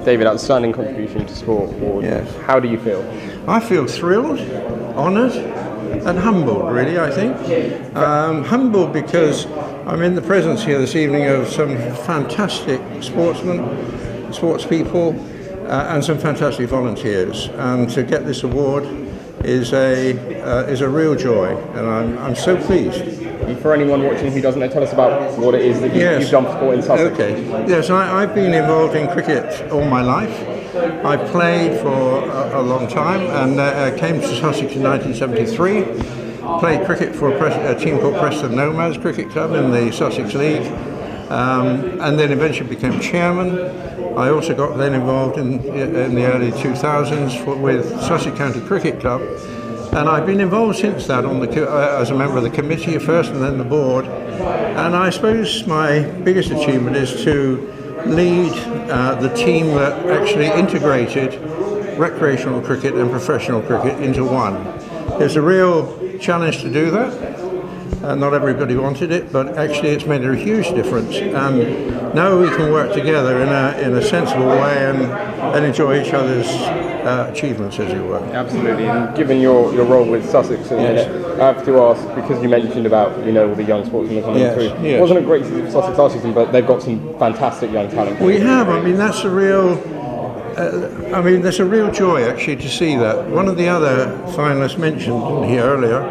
David, outstanding contribution to sport award. Yes. How do you feel? I feel thrilled, honoured, and humbled, really, I think. Humbled because I'm in the presence here this evening of some fantastic sportsmen, sports people, and some fantastic volunteers. And to get this award is a real joy, and I'm so pleased. And for anyone watching who doesn't know, tell us about what it is that you've done for sport in Sussex. Okay. Yes, I've been involved in cricket all my life. I played for a long time, and came to Sussex in 1973. Played cricket for a team called Preston Nomads Cricket Club in the Sussex League, and then eventually became chairman. I also got then involved in the early 2000s with Sussex County Cricket Club, and I've been involved since that as a member of the committee first and then the board. And I suppose my biggest achievement is to lead the team that actually integrated recreational cricket and professional cricket into one. There's a real challenge to do that. Not everybody wanted it, but actually it's made a huge difference. And now we can work together in a sensible way and enjoy each other's achievements, as it were. Absolutely. And given your role with Sussex at the minute, I have to ask, because you mentioned about all the young sportsmen coming through. It wasn't a great season for Sussex last season, but they've got some fantastic young talent. We have. I mean, that's a real. There's a real joy actually to see that. One of the other finalists mentioned here earlier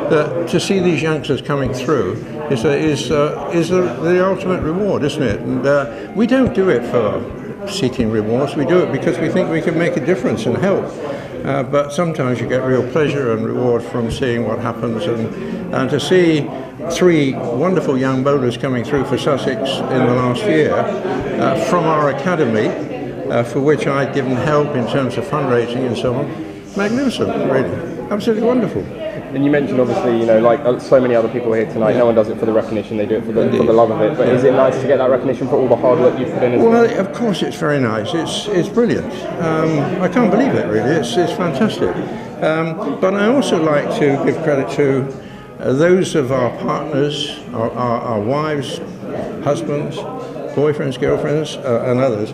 that to see these youngsters coming through is the ultimate reward, isn't it? And we don't do it for seeking rewards. We do it because we think we can make a difference and help. But sometimes you get real pleasure and reward from seeing what happens, and to see 3 wonderful young bowlers coming through for Sussex in the last year from our academy, for which I'd given help in terms of fundraising and so on. Magnificent, really. Absolutely wonderful. And you mentioned, obviously, like so many other people here tonight, no one does it for the recognition, they do it for the love of it. But is it nice to get that recognition for all the hard work you've put in as well? Well, of course it's very nice. It's brilliant. I can't believe it, really. It's fantastic. But I also like to give credit to those of our partners, our wives, husbands, boyfriends, girlfriends, and others,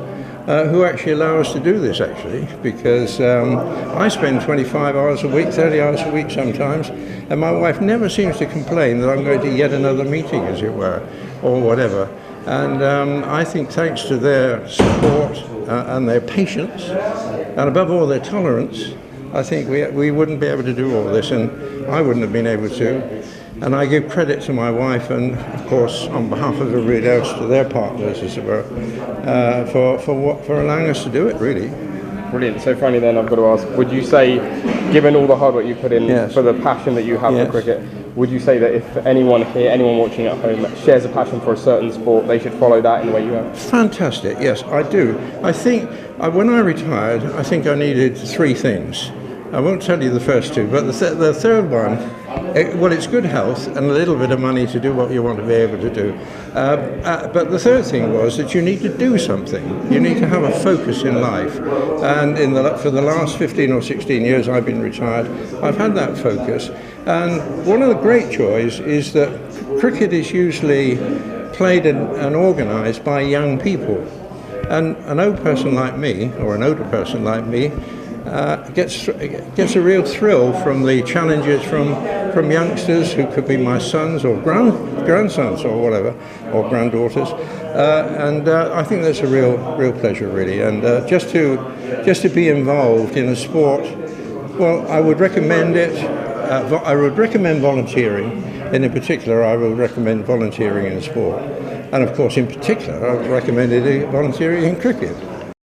who actually allow us to do this, actually, because I spend 25 hours a week, 30 hours a week sometimes, and my wife never seems to complain that I'm going to yet another meeting, as it were, or whatever. And I think thanks to their support and their patience, and above all their tolerance, I think we wouldn't be able to do all this, and I wouldn't have been able to. And I give credit to my wife and, of course, on behalf of everybody else, to their partners, as it were, for allowing us to do it, really. Brilliant. So finally then, I've got to ask, would you say, given all the hard work you put in, for the passion that you have for cricket, would you say that if anyone here, anyone watching at home, shares a passion for a certain sport, they should follow that in the way you have? Fantastic. Yes, I do. I think, when I retired, I think I needed 3 things. I won't tell you the first 2, but the third one, it's good health and a little bit of money to do what you want to be able to do. But the third thing was that you need to do something. You need to have a focus in life. And for the last 15 or 16 years I've been retired, I've had that focus. And one of the great joys is that cricket is usually played and organised by young people. And an old person like me, or an older person like me, gets a real thrill from the challenges from youngsters who could be my sons or grandsons or whatever, or granddaughters, and I think that's a real pleasure, really. And just to be involved in a sport, well, I would recommend it. I would recommend volunteering, and in particular, I would recommend volunteering in sport, and of course, in particular, I would recommend volunteering in cricket.